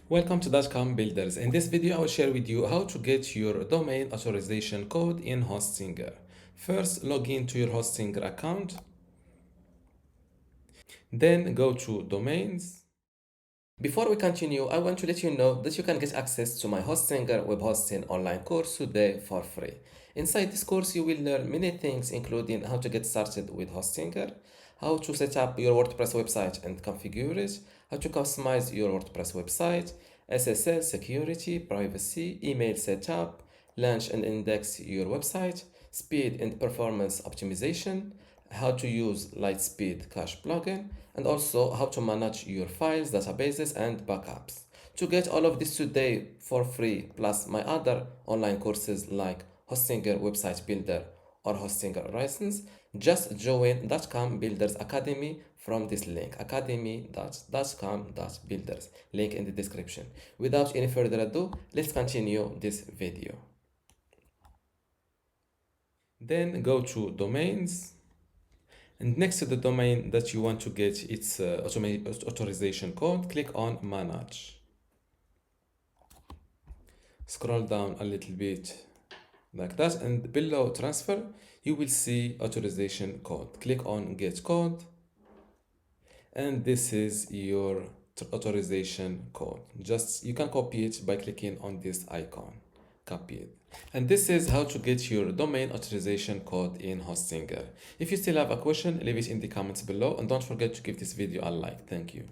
Welcome to dotcom.builders. In this video, I will share with you how to get your domain authorization code in Hostinger. First, log in to your Hostinger account. Then go to domains. Before we continue, I want to let you know that you can get access to my Hostinger web hosting online course today for free. Inside this course, you will learn many things, including how to get started with Hostinger, how to set up your WordPress website and configure it, how to customize your WordPress website, SSL, security, privacy, email setup, launch and index your website, speed and performance optimization, how to use Lightspeed Cache plugin, and also how to manage your files, databases, and backups. To get all of this today for free, plus my other online courses like Hostinger Website Builder or Hostinger License, just join dotcom builders academy from this link, academy.dotcom.builders, link in the description. Without any further ado, let's continue this video. Then go to domains, and next to the domain that you want to get its authorization code, click on manage. Scroll down a little bit like that, and below transfer you will see authorization code. Click on get code, and this is your authorization code. Just you can copy it by clicking on this icon. Copy it. And this is how to get your domain authorization code in Hostinger. If you still have a question, leave it in the comments below, and don't forget to give this video a like. Thank you.